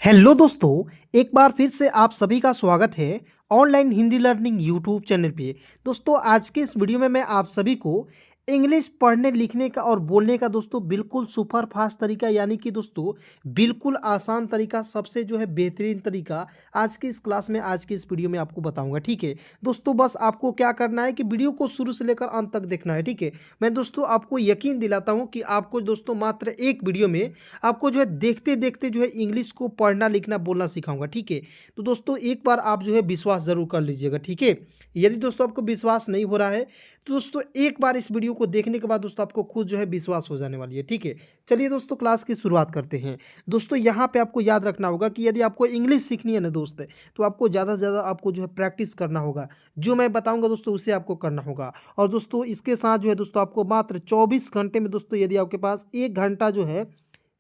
Hello दोस्तों, एक बार फिर से आप सभी का स्वागत है online Hindi learning YouTube channel पे। दोस्तों, आज के इस वीडियो में मैं आप सभी को इंग्लिश पढ़ने लिखने का और बोलने का दोस्तों बिल्कुल सुपर फास्ट तरीका, यानी कि दोस्तों बिल्कुल आसान तरीका, सबसे जो है बेहतरीन तरीका आज की इस क्लास में, आज की इस वीडियो में आपको बताऊंगा। ठीक है दोस्तों, बस आपको क्या करना है कि वीडियो को शुरू से लेकर अंत तक देखना है। ठीक है, मैं दोस्तों आपको यकीन दिलाता हूँ कि आपको दोस्तों मात्र एक वीडियो में आपको जो है देखते देखते जो है इंग्लिश को पढ़ना लिखना बोलना सिखाऊंगा। ठीक है, तो दोस्तों एक बार आप जो है विश्वास जरूर कर लीजिएगा। ठीक है, यदि दोस्तों आपको विश्वास नहीं हो रहा है तो दोस्तों एक बार इस वीडियो को देखने के बाद दोस्तों आपको खुद जो है विश्वास हो जाने वाली है। ठीक है, चलिए दोस्तों क्लास की शुरुआत करते हैं। दोस्तों यहाँ पे आपको याद रखना होगा कि यदि आपको इंग्लिश सीखनी है ना दोस्त, तो आपको ज़्यादा से ज़्यादा आपको जो है प्रैक्टिस करना होगा। जो मैं बताऊंगा दोस्तों उसे आपको करना होगा। और दोस्तों इसके साथ जो है दोस्तों आपको मात्र 24 घंटे में दोस्तों, यदि आपके पास 1 घंटा जो है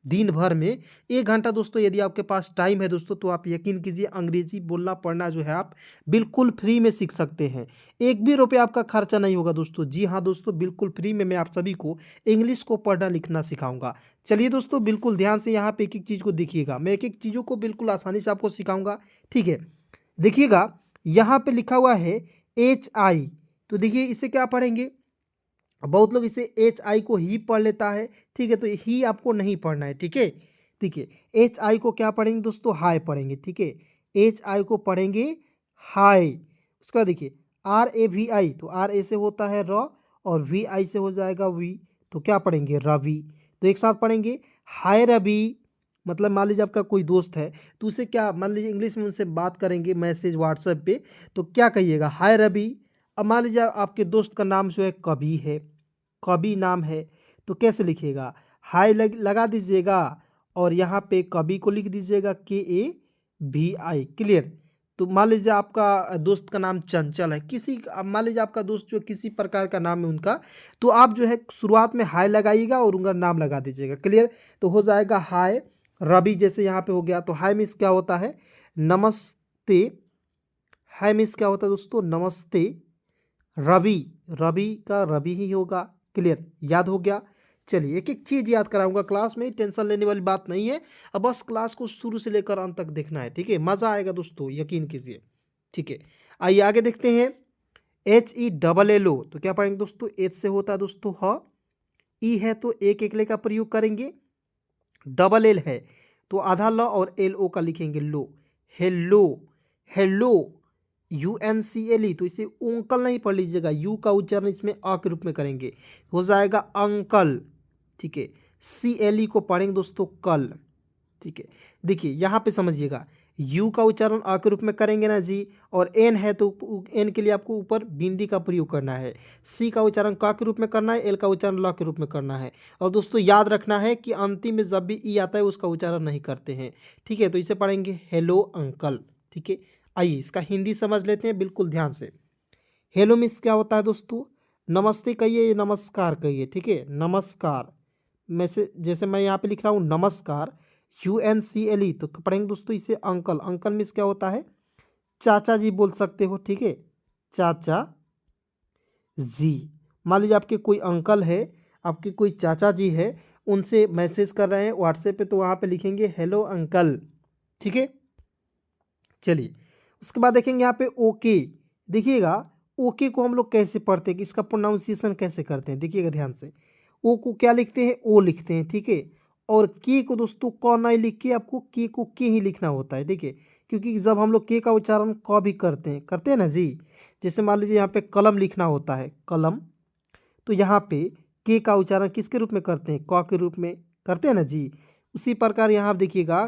दिन भर में, 1 घंटा दोस्तों यदि आपके पास टाइम है दोस्तों, तो आप यकीन कीजिए अंग्रेजी बोलना पढ़ना जो है आप बिल्कुल फ्री में सीख सकते हैं। एक भी रुपये आपका खर्चा नहीं होगा दोस्तों। जी हाँ दोस्तों, बिल्कुल फ्री में मैं आप सभी को इंग्लिश को पढ़ना लिखना सिखाऊंगा। चलिए दोस्तों बिल्कुल ध्यान से यहाँ पे एक एक चीज़ को देखिएगा। मैं एक एक चीज़ों को बिल्कुल आसानी से आपको सिखाऊंगा। ठीक है, देखिएगा यहाँ पे लिखा हुआ है HI। तो देखिए इसे क्या पढ़ेंगे, बहुत लोग इसे HI को ही पढ़ लेता है। ठीक है, तो ही आपको नहीं पढ़ना है। ठीक है, देखिए HI को क्या पढ़ेंगे दोस्तों, हाई पढ़ेंगे। ठीक है, HI को पढ़ेंगे हाई। उसके बाद देखिए RAVI, तो RA से होता है र और VI से हो जाएगा वी, तो क्या पढ़ेंगे रवि। तो एक साथ पढ़ेंगे हाय रवि। मतलब मान लीजिए आपका कोई दोस्त है तो उसे क्या, मान लीजिए इंग्लिश में उनसे बात करेंगे मैसेज व्हाट्सएप पे, तो क्या कहिएगा हाय रवि। अब मान लीजिए आपके दोस्त का नाम जो है कवि है, कवि नाम है, तो कैसे लिखिएगा, हाय लगा दीजिएगा और यहाँ पे कवि को लिख दीजिएगा KAVI। क्लियर। तो मान लीजिए आपका दोस्त का नाम चंचल है, किसी अब मान लीजिए आपका दोस्त जो किसी प्रकार का नाम है उनका, तो आप जो है शुरुआत में हाय लगाइएगा और उनका नाम लगा दीजिएगा। क्लियर, तो हो जाएगा हाय रवि। जैसे यहाँ पे हो गया, तो हाय मीन्स क्या होता है, नमस्ते। हाय मीन्स क्या होता है दोस्तों, नमस्ते रवि। रवि का रवि ही होगा। क्लियर, याद हो गया। चलिए एक एक चीज़ याद कराऊंगा क्लास में, टेंशन लेने वाली बात नहीं है। अब बस क्लास को शुरू से लेकर अंत तक देखना है। ठीक है, मज़ा आएगा दोस्तों, यकीन कीजिए। ठीक है, आइए आगे देखते हैं। HELLO, तो क्या पढ़ेंगे दोस्तों, एच से होता है दोस्तों ह, ई है तो एक एकले का प्रयोग करेंगे, डबल एल है तो आधा ल और LO का लिखेंगे लो। हेलो, हेलो UNCLE, तो इसे उंकल नहीं पढ़ लीजिएगा, यू का उच्चारण इसमें अ के रूप में करेंगे, हो जाएगा अंकल। ठीक है, CLE को पढ़ेंगे दोस्तों कल। ठीक है, देखिए यहाँ पे समझिएगा, यू का उच्चारण अ के रूप में करेंगे ना जी, और एन है तो एन के लिए आपको ऊपर बिंदी का प्रयोग करना है, सी का उच्चारण क के रूप में करना है, एल का उच्चारण ल के रूप में करना है। और दोस्तों याद रखना है कि अंतिम में जब भी ई आता है उसका उच्चारण नहीं करते हैं। ठीक है, तो इसे पढ़ेंगे हेलो अंकल। ठीक है, आइए इसका हिंदी समझ लेते हैं बिल्कुल ध्यान से। हेलो मिस क्या होता है दोस्तों, नमस्ते कहिए या नमस्कार कहिए। ठीक है, नमस्कार। मैं से जैसे मैं यहाँ पे लिख रहा हूँ नमस्कार, UNCLE, तो पढ़ेंगे दोस्तों इसे अंकल। अंकल मिस क्या होता है, चाचा जी बोल सकते हो। ठीक है, चाचा जी। मान लीजिए आपके कोई अंकल है, आपके कोई चाचा जी है, उनसे मैसेज कर रहे हैं व्हाट्सएप पे, तो वहाँ पे लिखेंगे हेलो अंकल। ठीक है, चलिए उसके बाद देखेंगे यहाँ पे ओके। देखिएगा ओके को हम लोग कैसे पढ़ते हैं, कि इसका प्रोनाउंसिएशन कैसे करते हैं, देखिएगा ध्यान से। ओ को क्या लिखते हैं, ओ लिखते हैं। ठीक है, और के को दोस्तों क नहीं लिख के आपको के को के ही लिखना होता है। ठीक है, क्योंकि जब हम लोग के का उच्चारण क भी करते हैं ना जी। जैसे मान लीजिए यहाँ पे कलम लिखना होता है, कलम, तो यहाँ पे के का उच्चारण किसके रूप में करते हैं, क के रूप में करते हैं ना जी। उसी प्रकार यहाँ आप देखिएगा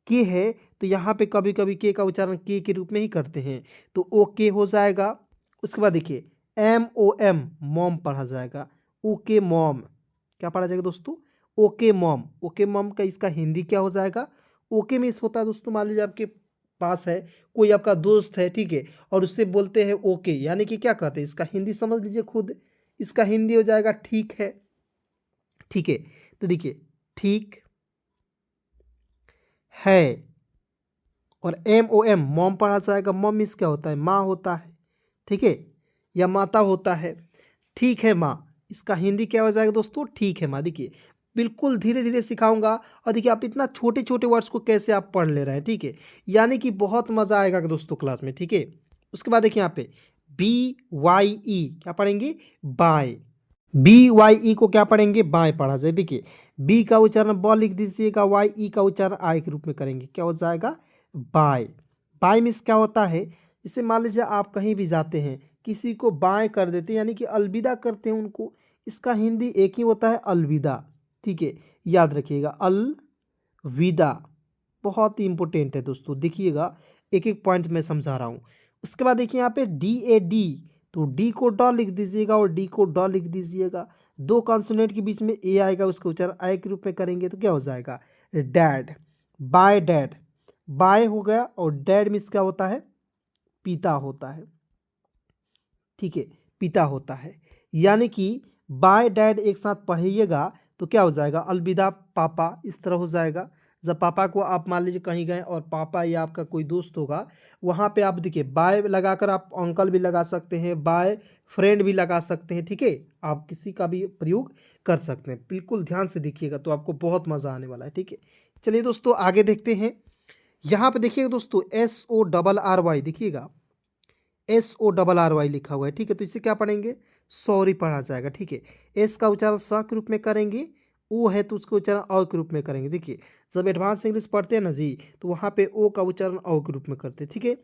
के है, तो यहाँ पे कभी कभी के का उच्चारण के रूप में ही करते हैं, तो ओके हो जाएगा। उसके बाद देखिए MOM, मॉम पढ़ा जाएगा। ओके मॉम, क्या पढ़ा जाएगा दोस्तों, ओके मॉम। ओके मॉम का इसका हिंदी क्या हो जाएगा, ओके मिस होता है दोस्तों। मान लीजिए आपके पास है कोई आपका दोस्त है, ठीक है, और उससे बोलते हैं ओके, यानी कि क्या कहते हैं, इसका हिंदी समझ लीजिए खुद। इसका हिंदी हो जाएगा ठीक है। ठीक है, तो देखिए ठीक है, और MOM, मॉम पढ़ा जाएगा। मॉम मीन्स क्या होता है, माँ होता है। ठीक है, या माता होता है। ठीक है माँ, इसका हिंदी क्या हो जाएगा दोस्तों, ठीक है माँ। देखिए बिल्कुल धीरे-धीरे सिखाऊँगा और देखिए आप इतना छोटे-छोटे वर्ड्स को कैसे आप पढ़ ले रहे हैं, ठीक है? यानी कि बहुत मज़ा आएगा दोस्तों क्लास में, ठीक है? उसके बाद देखिए यहाँ पे BYE क्या पढ़ेंगे? बाय। BYE को क्या पढ़ेंगे? बाएँ पढ़ा जाए। देखिए बी का उच्चारण ब लिख दीजिएगा, YE का उच्चारण आय के रूप में करेंगे। क्या हो जाएगा? बाय। बाय मीन्स क्या होता है? जैसे मान लीजिए आप कहीं भी जाते हैं, किसी को बाय कर देते हैं यानी कि अलविदा करते हैं उनको, इसका हिंदी एक ही होता है अलविदा, ठीक है? याद रखिएगा अलविदा, बहुत ही इम्पोर्टेंट है दोस्तों, देखिएगा एक-एक पॉइंट मैं समझा रहा हूँ। उसके बाद देखिए यहाँ पे DAD, तो डी को ड लिख दीजिएगा और डी को ड लिख दीजिएगा। 2 कॉन्सोनेंट के बीच में ए आएगा, उसका उच्चारण आय के रूप में करेंगे तो क्या हो जाएगा? डैड। बाय डैड, बाय हो गया और डैड मीन्स क्या होता है? पिता होता है, ठीक है? पिता होता है। यानी कि बाय डैड एक साथ पढ़िएगा तो क्या हो जाएगा? अलविदा पापा, इस तरह हो जाएगा। जब पापा को आप मान लीजिए कहीं गए और पापा या आपका कोई दोस्त होगा, वहाँ पे आप देखिए बाय लगाकर आप अंकल भी लगा सकते हैं, बाय फ्रेंड भी लगा सकते हैं, ठीक है? आप किसी का भी प्रयोग कर सकते हैं। बिल्कुल ध्यान से देखिएगा तो आपको बहुत मज़ा आने वाला है, ठीक है? चलिए दोस्तों आगे देखते हैं। यहाँ पे देखिएगा दोस्तों SORRY देखिएगा, SORRY लिखा हुआ है, ठीक है? तो इसे क्या पढ़ेंगे? सॉरी पढ़ा जाएगा, ठीक है? एस का उच्चारण स के रूप में करेंगे, ओ है तो उसका उच्चारण अ के रूप में करेंगे। देखिए जब एडवांस इंग्लिश पढ़ते हैं ना जी, तो वहाँ पे ओ का उच्चारण औ के रूप में करते हैं, ठीक है?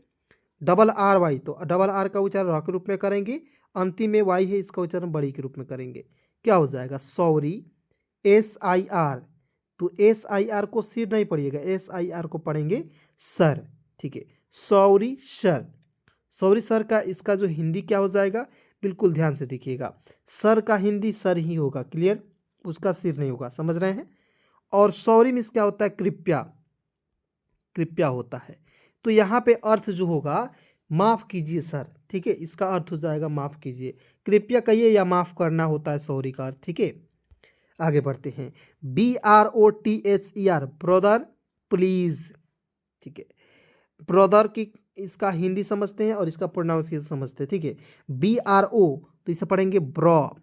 RRY तो डबल आर का उच्चारण र के रूप में करेंगे, अंतिम में वाई है इसका उच्चारण बड़ी के रूप में करेंगे। क्या हो जाएगा? सॉरी। SIR, तो SIR को सिर नहीं पढ़िएगा, SIR को पढ़ेंगे सर, ठीक है? Sorry sir. सॉरी सर का इसका जो हिंदी क्या हो जाएगा? बिल्कुल ध्यान से देखिएगा, सर का हिंदी सर ही होगा, क्लियर? उसका सिर नहीं होगा, समझ रहे हैं? और सॉरी मीन्स क्या होता है? कृपया, कृपया होता है। तो यहाँ पे अर्थ जो होगा माफ़ कीजिए सर, ठीक है? इसका अर्थ हो जाएगा माफ़ कीजिए, कृपया कहिए या माफ़ करना होता है सॉरी का अर्थ, ठीक है? आगे बढ़ते हैं। BROTHER ब्रदर प्लीज़, ठीक है? ब्रदर की इसका हिंदी समझते हैं और इसका प्रोनाउंसिएशन समझते हैं, ठीक है? BRO तो इसे पढ़ेंगे ब्रो।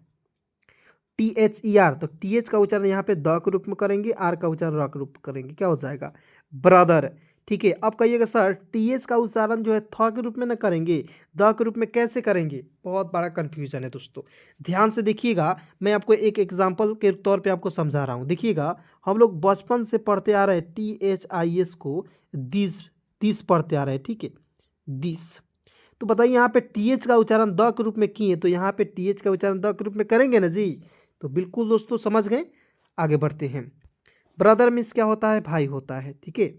THER तो TH का उच्चारण यहाँ पे द के रूप में करेंगे, आर का उच्चारण र के रूप में करेंगे। क्या हो जाएगा? ब्रदर, ठीक है? अब कहिएगा सर TH का उच्चारण जो है थ के रूप में ना करेंगे, द के रूप में कैसे करेंगे? बहुत बड़ा कन्फ्यूजन है दोस्तों, ध्यान से देखिएगा। मैं आपको एक एग्जाम्पल के तौर पे आपको समझा रहा हूँ। देखिएगा हम लोग बचपन से पढ़ते आ रहे हैं THIS को दिस, दिस पढ़ते आ रहे हैं, ठीक है? दिस, तो बताइए यहाँ पे TH का उच्चारण द के रूप में किए तो यहाँ पे TH का उच्चारण द के रूप में करेंगे ना जी? तो बिल्कुल दोस्तों समझ गए। आगे बढ़ते हैं। ब्रदर मीन्स क्या होता है? भाई होता है, ठीक है?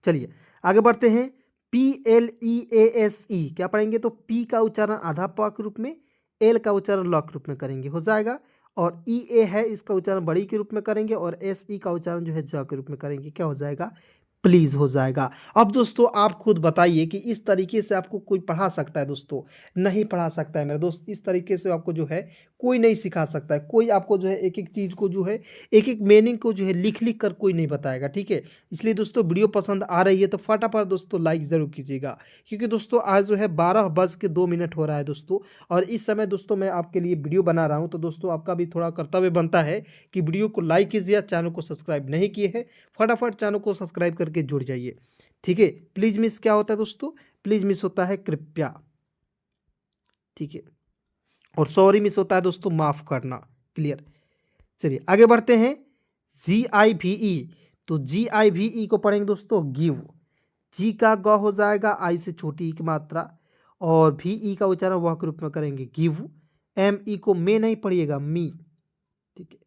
चलिए आगे बढ़ते हैं। PLEASE क्या पढ़ेंगे? तो पी का उच्चारण आधा प के रूप में, एल का उच्चारण ल के रूप में करेंगे, हो जाएगा। और EA है इसका उच्चारण बड़ी के रूप में करेंगे और SE का उच्चारण जो है ज के रूप में करेंगे। क्या हो जाएगा? प्लीज़ हो जाएगा। अब दोस्तों आप खुद बताइए कि इस तरीके से आपको कोई पढ़ा सकता है दोस्तों? नहीं पढ़ा सकता है मेरे दोस्त, इस तरीके से आपको जो है कोई नहीं सिखा सकता है। कोई आपको जो है एक-एक चीज़ को जो है, एक-एक मीनिंग को जो है लिख-लिख कर कोई नहीं बताएगा, ठीक है? इसलिए दोस्तों वीडियो पसंद आ रही है तो फटाफट दोस्तों लाइक ज़रूर कीजिएगा, क्योंकि दोस्तों आज जो है 12:02 हो रहा है दोस्तों, और इस समय दोस्तों मैं आपके लिए वीडियो बना रहा हूँ। तो दोस्तों आपका भी थोड़ा कर्तव्य बनता है कि वीडियो को लाइक कीजिए, चैनल को सब्सक्राइब नहीं किए हैं फटाफट चैनल को सब्सक्राइब करके जुड़ जाइए, ठीक है? प्लीज़ मिस क्या होता है दोस्तों? प्लीज़ मिस होता है कृपया, ठीक है? और सॉरी मिस होता है दोस्तों माफ़ करना, क्लियर? चलिए आगे बढ़ते हैं। GIVE, तो GIVE को पढ़ेंगे दोस्तों गिव। जी का ग हो जाएगा आई से छोटी ई की मात्रा, और VE का उच्चारण वह के रूप में करेंगे गिव। ME को में नहीं पढ़िएगा, मी, ठीक है?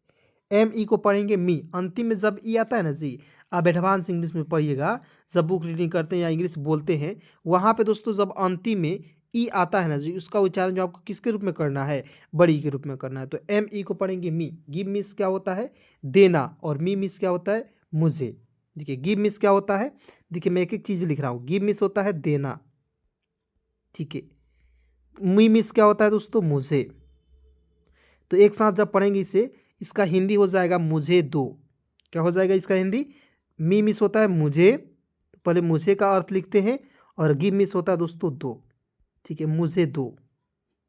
ME को पढ़ेंगे मी। अंतिम में जब ई आता है ना जी, आप एडवांस इंग्लिश में पढ़िएगा, जब बुक रीडिंग करते हैं या इंग्लिश बोलते हैं, वहाँ पे दोस्तों जब अंतिम में ई आता है ना जी, उसका उच्चारण जो आपको किसके रूप में करना है? बड़ी के रूप में करना है। तो ME को पढ़ेंगे मी। गिव मीन्स क्या होता है? देना, और मी मीन्स क्या होता है? मुझे। देखिए गिव मीन्स क्या होता है? देखिए मैं एक-एक चीज़ लिख रहा हूँ। गिव मीन्स होता है देना, ठीक है? मी मीन्स क्या होता है दोस्तों? मुझे। तो एक साथ जब पढ़ेंगे इसे, इसका हिंदी हो जाएगा मुझे दो। क्या हो जाएगा इसका हिंदी? मी मिस होता है मुझे, तो पहले मुझे का अर्थ लिखते हैं, और गिव मिस होता है दोस्तों दो, ठीक है? मुझे दो,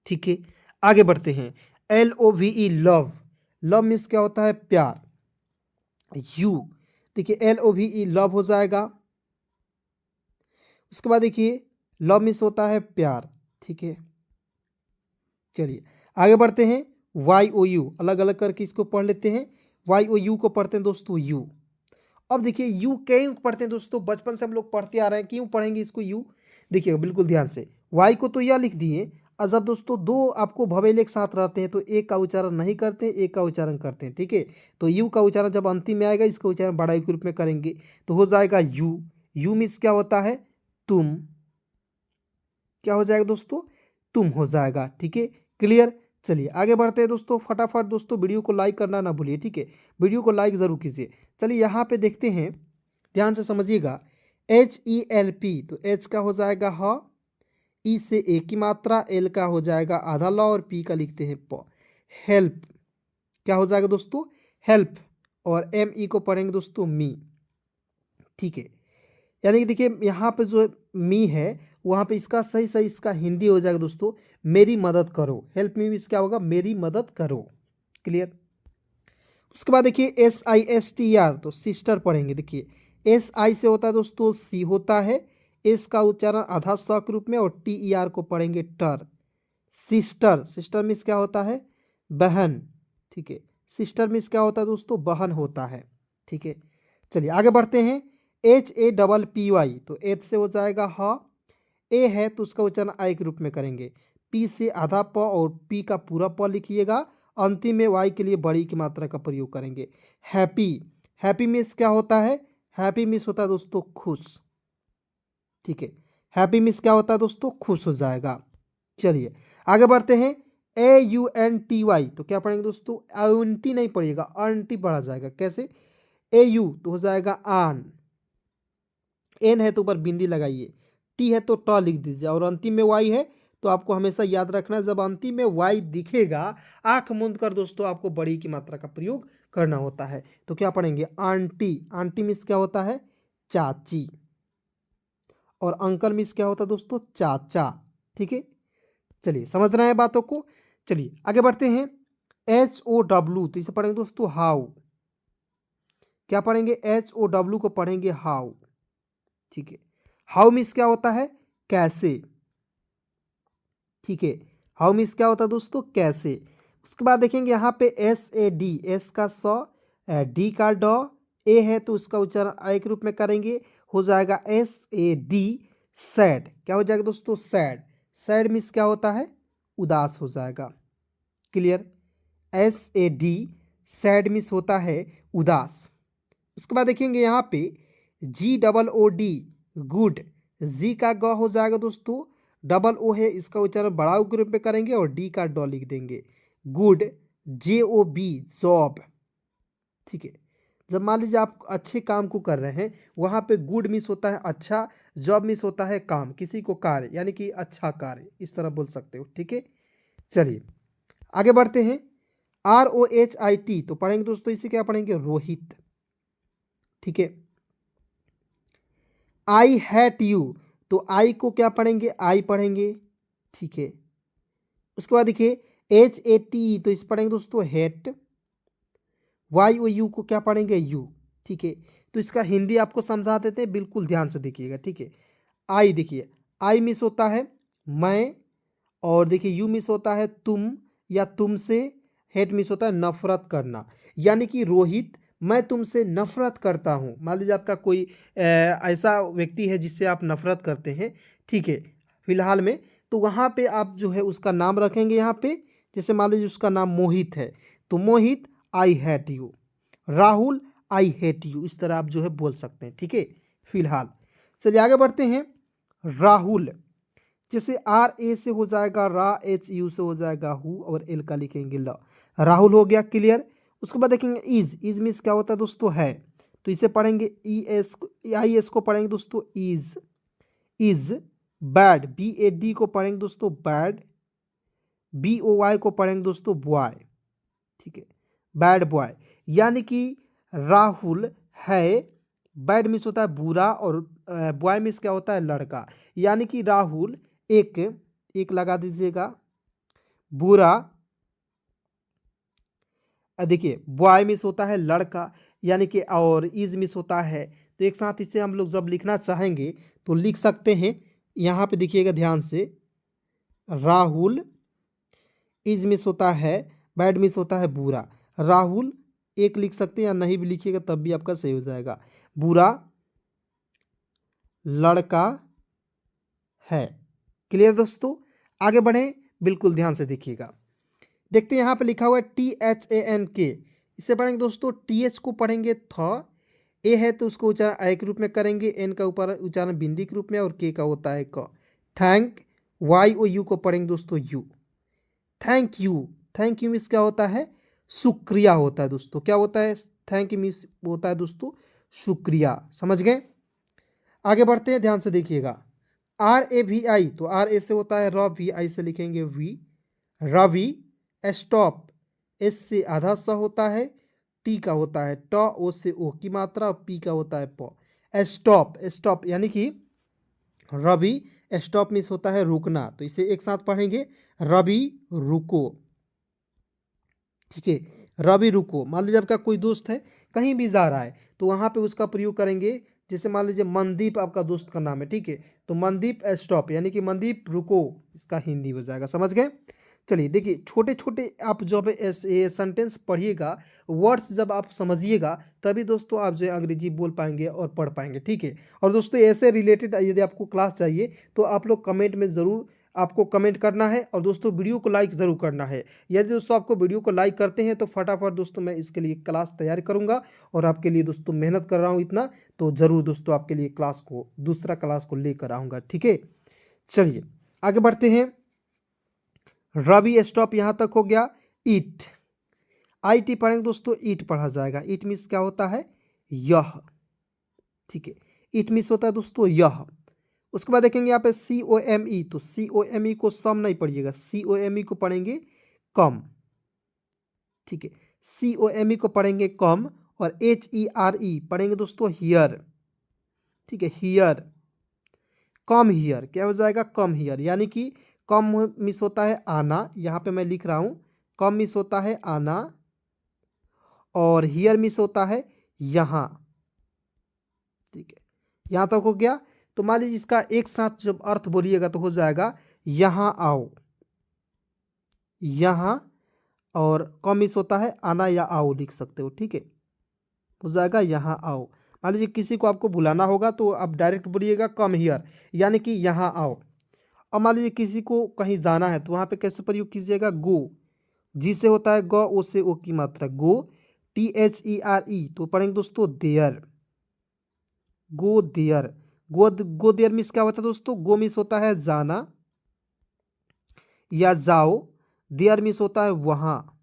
ठीक है? आगे बढ़ते हैं। LOVE लव, लव मीन्स क्या होता है प्यार। यू देखिए LOVE लव हो जाएगा। उसके बाद देखिए लव मीन्स होता है प्यार, ठीक है। चलिए आगे बढ़ते हैं। YOU अलग अलग करके इसको पढ़ लेते हैं। YOU को पढ़ते हैं दोस्तों यू। अब देखिए यू क्यों पढ़ते हैं दोस्तों, बचपन से हम लोग पढ़ते आ रहे हैं, क्यों पढ़ेंगे इसको यू। देखिएगा बिल्कुल ध्यान से, वाई को तो यह लिख दिए। और जब दोस्तों दो आपको भवेल एक साथ रहते हैं तो एक का उच्चारण नहीं करते, एक का उच्चारण करते हैं, ठीक है। तो यू का उच्चारण जब अंतिम में आएगा इसका उच्चारण बड़ा के रूप में करेंगे तो हो जाएगा यू। यू मीन्स क्या होता है तुम, क्या हो जाएगा दोस्तों तुम हो जाएगा, ठीक है। क्लियर। चलिए आगे बढ़ते हैं दोस्तों, फटाफट दोस्तों वीडियो को लाइक करना ना भूलिए, ठीक है। वीडियो को लाइक ज़रूर कीजिए। चलिए यहाँ पे देखते हैं, ध्यान से समझिएगा। HELP तो एच का हो जाएगा ह, ई से ए की मात्रा, एल का हो जाएगा आधा ल और पी का लिखते हैं प। हेल्प क्या हो जाएगा दोस्तों हेल्प, और ME को पढ़ेंगे दोस्तों मी, ठीक है। यानी कि देखिए यहाँ पे जो मी है वहाँ पे इसका सही सही इसका हिंदी हो जाएगा दोस्तों मेरी मदद करो। हेल्प मी मीन्स क्या होगा मेरी मदद करो। क्लियर। उसके बाद देखिए SISTER तो सिस्टर पढ़ेंगे। देखिए SI से होता है दोस्तों सी होता है, एस का उच्चारण आधा स के रूप में, और TER को पढ़ेंगे टर। सिस्टर, सिस्टर मीन्स क्या होता है बहन, ठीक है। सिस्टर मीन्स क्या होता है दोस्तों बहन होता है, ठीक है। चलिए आगे बढ़ते हैं। HAPPY तो एच से हो जाएगा ह, ए है तो उसका उच्चारण आई के रूप में करेंगे। पी से आधा प और पी का पूरा प लिखिएगा, अंतिम में वाई के लिए बड़ी की मात्रा का प्रयोग करेंगे। हैप्पी, हैप्पी मीन्स क्या होता है हैप्पी मीन्स होता है दोस्तों खुश, ठीक है। हैप्पी मीन्स क्या होता है दोस्तों खुश हो जाएगा। चलिए आगे बढ़ते हैं। AUNTY तो क्या पढ़ेंगे दोस्तों AUNT नहीं पढ़िएगा, अंटी पढ़ा जाएगा। कैसे AU तो हो जाएगा आन, एन है तो ऊपर बिंदी लगाइए, टी है तो ट लिख दीजिए, और अंतिम में वाई है तो आपको हमेशा याद रखना है जब अंतिम में वाई दिखेगा आंख मूंद कर दोस्तों आपको बड़ी की मात्रा का प्रयोग करना होता है। तो क्या पढ़ेंगे आंटी, आंटी मीन्स क्या होता है चाची, और अंकल मीन्स क्या होता है दोस्तों चाचा, ठीक है। चलिए समझ रहे हैं बातों को। चलिए आगे बढ़ते हैं। HOW तो इसे पढ़ेंगे दोस्तों हाउ, क्या पढ़ेंगे HOW को पढ़ेंगे हाउ, ठीक है। हाउ मीन्स क्या होता है कैसे, ठीक है। हाउ मीन्स क्या होता है दोस्तों कैसे। उसके बाद देखेंगे यहाँ पे SAD, एस का सौ, डी का ड, ए है तो उसका उच्चारण आई के रूप में करेंगे, हो जाएगा SAD सैड, क्या हो जाएगा दोस्तों सैड। सैड मीन्स क्या होता है उदास हो जाएगा। क्लियर। SAD सैड मीन्स होता है उदास। उसके बाद देखेंगे यहाँ पे GOOD गुड, जी का ग हो जाएगा दोस्तों, डबल ओ है इसका उच्चारण बड़ा के रूप में करेंगे और डी का ड लिख देंगे। गुड JOB जॉब, ठीक है। जब मान लीजिए आप अच्छे काम को कर रहे हैं वहाँ पे गुड मिस होता है अच्छा, जॉब मिस होता है काम, किसी को कार्य यानी कि अच्छा कार्य इस तरह बोल सकते हो, ठीक है। चलिए आगे बढ़ते हैं। ROHIT तो पढ़ेंगे दोस्तों इसे क्या पढ़ेंगे रोहित, ठीक है। आई हैट यू तो आई को क्या पढ़ेंगे आई पढ़ेंगे, ठीक है। उसके बाद देखिए HAT तो इस पढ़ेंगे दोस्तों हेट। YOU को क्या पढ़ेंगे यू, ठीक है। तो इसका हिंदी आपको समझा देते हैं, बिल्कुल ध्यान से देखिएगा, ठीक है। आई देखिए आई मिस होता है मैं, और देखिए यू मिस होता है तुम या तुमसे, हेट मिस होता है नफरत करना। यानी कि रोहित मैं तुमसे नफरत करता हूँ। मान लीजिए आपका कोई ऐसा व्यक्ति है जिससे आप नफरत करते हैं, ठीक है, फिलहाल में, तो वहाँ पे आप जो है उसका नाम रखेंगे यहाँ पे। जैसे मान लीजिए उसका नाम मोहित है तो Mohit I hate you, Rahul I hate you, इस तरह आप जो है बोल सकते हैं, ठीक है फिलहाल। चलिए आगे बढ़ते हैं। राहुल जैसे RA से हो जाएगा रा, HU से हो जाएगा हु, और एल का लिखेंगे ल, राहुल हो गया। क्लियर। उसके बाद देखेंगे इज मीन्स क्या होता है दोस्तों है, तो इसे पढ़ेंगे IS को पढ़ेंगे दोस्तों इज बैड, BAD को पढ़ेंगे दोस्तों बैड, BOY को पढ़ेंगे दोस्तों बॉय, ठीक है, बैड बॉय। यानी कि राहुल है, बैड मीन्स होता है बुरा, और बॉय मीन्स क्या होता है लड़का। यानी कि राहुल एक लगा दीजिएगा बुरा देखिए बॉय मिस होता है लड़का, यानी कि और इज मिस होता है। तो एक साथ इसे हम लोग जब लिखना चाहेंगे तो लिख सकते हैं। यहाँ पे देखिएगा ध्यान से, राहुल इज मिस होता है, बैड मिस होता है बुरा। राहुल एक लिख सकते हैं, या नहीं भी लिखिएगा तब भी आपका सही हो जाएगा। बुरा लड़का है। क्लियर दोस्तों, आगे बढ़ें, बिल्कुल ध्यान से देखिएगा। देखते हैं यहाँ पे लिखा हुआ है THANK। इसे पढ़ेंगे दोस्तों, TH को पढ़ेंगे थ, ए है तो उसको उच्चारण ऐ के रूप में करेंगे, एन का ऊपर उच्चारण बिंदी के रूप में, और के का होता है क। थैंक, वाई और यू को पढ़ेंगे दोस्तों you. Thank you, thank you means क्या होता है, शुक्रिया होता है दोस्तों। क्या होता है, थैंक यू मीन्स होता है दोस्तों शुक्रिया। समझ गए, आगे बढ़ते हैं, ध्यान से देखिएगा। RAVI, तो आर ए से होता है र, वी आई से लिखेंगे वी, रवि। स्टॉप, एस से आधा स होता है, टी का होता है ट, ओ से ओ की मात्रा, और पी का होता है प। स्टॉप, स्टॉप यानी कि रवि। स्टॉप मीन्स होता है रुकना, तो इसे एक साथ पढ़ेंगे, रवि रुको। ठीक है, रवि रुको। मान लीजिए आपका कोई दोस्त है कहीं भी जा रहा है, तो वहाँ पे उसका प्रयोग करेंगे। जैसे मान लीजिए मनदीप आपका दोस्त का नाम है, ठीक है, तो मनदीप स्टॉप, यानी कि मनदीप रुको, इसका हिंदी हो जाएगा। समझ गए। चलिए देखिए, छोटे छोटे आप जब सेंटेंस पढ़िएगा, वर्ड्स जब आप समझिएगा, तभी दोस्तों आप जो है अंग्रेजी बोल पाएंगे और पढ़ पाएंगे। ठीक है, और दोस्तों ऐसे रिलेटेड यदि आपको क्लास चाहिए तो आप लोग कमेंट में ज़रूर आपको कमेंट करना है, और दोस्तों वीडियो को लाइक ज़रूर करना है। यदि दोस्तों आपको वीडियो को लाइक करते हैं तो फटाफट दोस्तों मैं इसके लिए क्लास तैयार करूंगा, और आपके लिए दोस्तों मेहनत कर रहा हूं इतना, तो ज़रूर दोस्तों आपके लिए क्लास को, दूसरा क्लास को लेकर आऊँगा। ठीक है, चलिए आगे बढ़ते हैं। रवि स्टॉप यहाँ तक हो गया। ईट, IT पढ़ेंगे दोस्तों, ईट पढ़ा जाएगा। ईट मीन्स क्या होता है, यह। ठीक है, ईट मीन्स होता है दोस्तों यह। उसके बाद देखेंगे यहाँ पे COME, तो COME को सम नहीं पढ़िएगा, COME को पढ़ेंगे कम। ठीक है, COME को पढ़ेंगे कम, और HERE पढ़ेंगे दोस्तों हियर। ठीक है, हियर, कम हियर, क्या हो जाएगा, कम हियर, यानी कि कम मिस होता है आना, यहाँ पे मैं लिख रहा हूँ, कम मिस होता है आना, और हियर मिस होता है यहाँ। ठीक है, यहाँ तक हो गया। तो मान लीजिए इसका एक साथ जब अर्थ बोलिएगा तो हो जाएगा यहाँ आओ, यहाँ, और कम मिस होता है आना या आओ लिख सकते हो। ठीक है, हो जाएगा यहाँ आओ। मान लीजिए किसी को आपको बुलाना होगा तो आप डायरेक्ट बोलिएगा कम हियर, यानी कि यहाँ आओ। अब मान लीजिए किसी को कहीं जाना है तो वहाँ पे कैसे प्रयोग कीजिएगा, गो, जी से होता है गो, ओ से ओ की मात्रा, गो। THERE, तो पढ़ेंगे दोस्तों there, go there. Go there miss क्या होता है दोस्तों, गो मिस होता है जाना या जाओ, देयर मिस होता है वहाँ।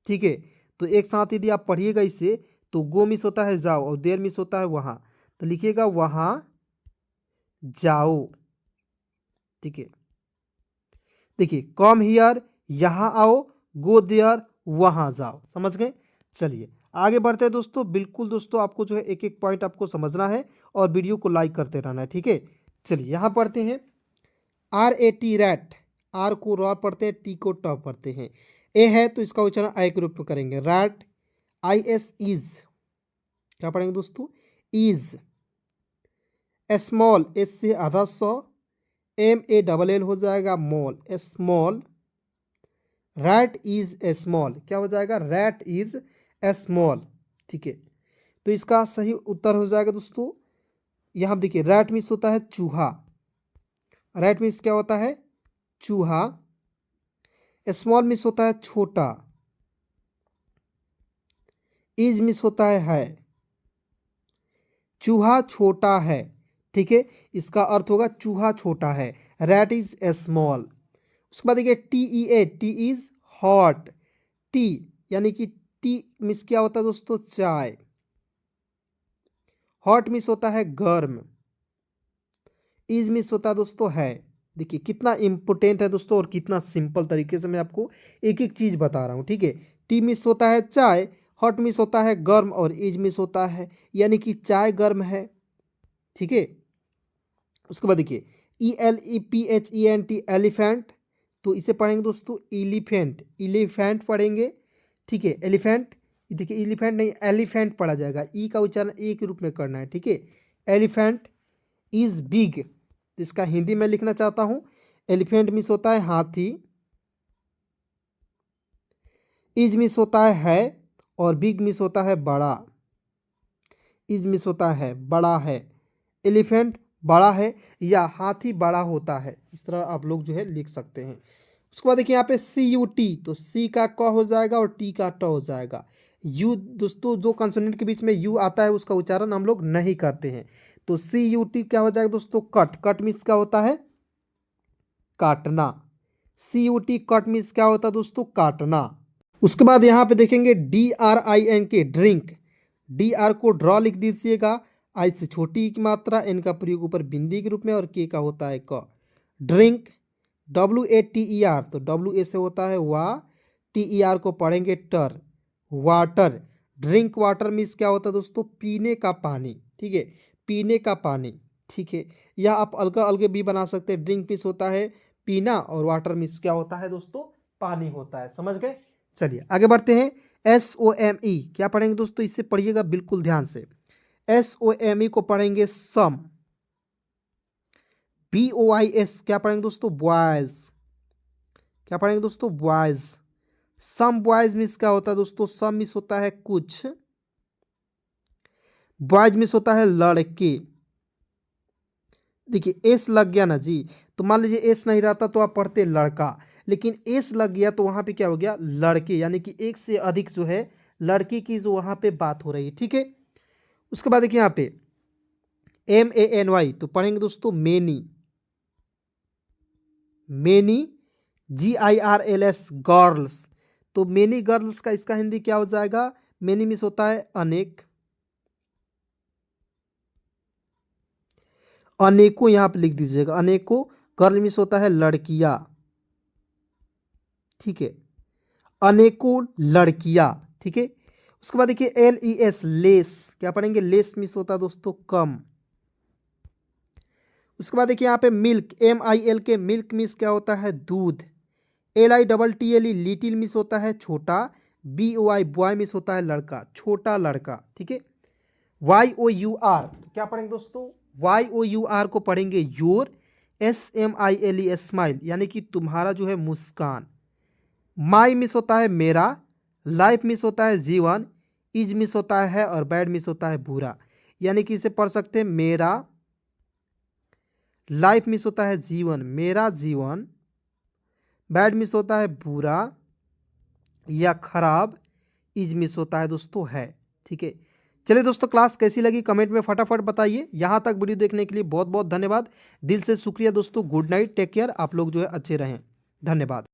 ठीक है, तो एक साथ यदि आप पढ़िएगा इसे, तो गो मिस होता है जाओ, और देयर मिस होता है वहाँ, तो लिखिएगा वहाँ जाओ। ठीक है, देखिए कम हियर यहाँ आओ, गो देयर वहाँ जाओ। समझ गए। चलिए आगे बढ़ते हैं दोस्तों। बिल्कुल दोस्तों आपको जो है एक एक पॉइंट आपको समझना है, और वीडियो को लाइक करते रहना है। ठीक है, चलिए यहाँ पढ़ते हैं। RAT रैट, आर को रॉ पढ़ते हैं, टी को ट पढ़ते हैं। ए है तो इसका उच्चारण आई के रूप में करेंगे, रैट। IS इज, क्या पढ़ेंगे दोस्तों, इज। स्मॉल, एस से आधा सौ, MALL हो जाएगा mall, small. Rat is a small, क्या हो जाएगा, रैट इज ए स्मॉल। ठीक है, तो इसका सही उत्तर हो जाएगा दोस्तों, यहाँ देखिए रैट मीन्स होता है चूहा, रैट मीन्स क्या होता है, चूहा। स्मॉल मिस होता है छोटा, इज मिस होता है। चूहा छोटा है। ठीक है, इसका अर्थ होगा चूहा छोटा है, रैट इज ए स्मॉल। उसके बाद देखिए TEA, T is hot. T यानी कि टी मिस क्या होता है दोस्तों, चाय। हॉट मिस होता है गर्म, इज मिस होता है दोस्तों है। देखिए कितना इंपॉर्टेंट है दोस्तों, और कितना सिंपल तरीके से मैं आपको एक एक चीज बता रहा हूँ। ठीक है, टी मिस होता है चाय, हॉट मिस होता है गर्म, और इज मिस होता है, यानी कि चाय गर्म है। ठीक है, उसके बाद देखिए ELEPHENT, एलिफेंट, तो इसे पढ़ेंगे दोस्तों एलिफेंट, एलिफेंट पढ़ेंगे। ठीक है। एलिफेंट, देखिए एलिफेंट नहीं एलिफेंट पढ़ा जाएगा, ई का उच्चारण ए के रूप में करना है, ठीक है। एलिफेंट इज बिग, तो इसका हिंदी में लिखना चाहता हूं। एलिफेंट मिस होता है हाथी, इज मिस होता है और बिग मिस होता है बड़ा। इज मिस होता है बड़ा है, एलिफेंट बड़ा है या हाथी बड़ा होता है, इस तरह आप लोग जो है लिख सकते हैं। उसके बाद देखिए यहाँ पे सी यू टी, तो सी का क हो जाएगा और टी का ट हो जाएगा। यू दोस्तों जो कंसोनेंट के बीच में यू आता है उसका उच्चारण हम लोग नहीं करते हैं, तो सी यू टी क्या हो जाएगा दोस्तों, कट। कट मीन्स क्या होता है, काटना। सी यू टी कट मीन्स क्या होता है दोस्तों, काटना। उसके बाद यहाँ पे देखेंगे डी आर आई एन के, ड्रिंक। डी आर को ड्रॉ लिख दीजिएगा, आई से छोटी की मात्रा, एन का प्रयोग ऊपर बिंदी के रूप में और के का होता है क। Drink W A T E R, तो डब्ल्यू ए से होता है वा, टी ई आर को पढ़ेंगे टर, वाटर। ड्रिंक वाटर मीन्स क्या होता है दोस्तों, पीने का पानी, ठीक है, पीने का पानी, ठीक है। या आप अलग अलग भी बना सकते हैं। ड्रिंक मीन्स होता है पीना और वाटर मीन्स क्या होता है दोस्तों, पानी होता है। समझ गए। चलिए आगे बढ़ते हैं। एस ओ एम ई क्या पढ़ेंगे दोस्तों, इससे पढ़िएगा बिल्कुल ध्यान से। एस ओ एम ई को पढ़ेंगे सम। बी ओ आई एस क्या पढ़ेंगे दोस्तों, बॉयज। क्या पढ़ेंगे दोस्तों, बॉयज। सम बॉयज मिस क्या होता है दोस्तों, सम मिस होता है कुछ, बॉयज मिस होता है लड़के। देखिए एस लग गया ना जी, तो मान लीजिए एस नहीं रहता तो आप पढ़ते लड़का, लेकिन एस लग गया तो वहां पे क्या हो गया, लड़के, यानी कि एक से अधिक जो है लड़के की जो वहां पे बात हो रही है, ठीक है। उसके बाद देखिए यहाँ पे एम ए एन वाई, तो पढ़ेंगे दोस्तों many. Many G I R L S, girls. तो मेनी गर्ल्स का इसका हिंदी क्या हो जाएगा, मेनी मिस होता है अनेक, अनेकों यहां पे लिख दीजिएगा, अनेकों। गर्ल मिस होता है लड़कियां, ठीक है, अनेकों लड़कियां, ठीक है। उसके बाद देखिए एल ई एस, लेस। क्या पढ़ेंगे, लेस मिस होता है दोस्तों कम। उसके बाद देखिए यहाँ पे मिल्क, एम आई एल के, मिल्क मिस क्या होता है दूध। L I double T L E, little miss होता है छोटा। बी ओ आई, बॉय मिस होता है लड़का, छोटा लड़का, ठीक है। वाई ओ यू आर, क्या पढ़ेंगे दोस्तों, वाई ओ यू आर को पढ़ेंगे your. S M I L E, smile, यानी कि तुम्हारा जो है मुस्कान। माई मिस होता है मेरा, लाइफ मिस होता है जीवन, इज मिस होता है और बैड मिस होता है बुरा, यानी कि इसे पढ़ सकते हैं मेरा, लाइफ मिस होता है जीवन, मेरा जीवन, बैड मिस होता है बुरा या खराब, इज मिस होता है दोस्तों है, ठीक है। चलिए दोस्तों क्लास कैसी लगी कमेंट में फटाफट बताइए। यहाँ तक वीडियो देखने के लिए बहुत बहुत धन्यवाद, दिल से शुक्रिया दोस्तों। गुड नाइट, टेक केयर, आप लोग जो है अच्छे रहें, धन्यवाद।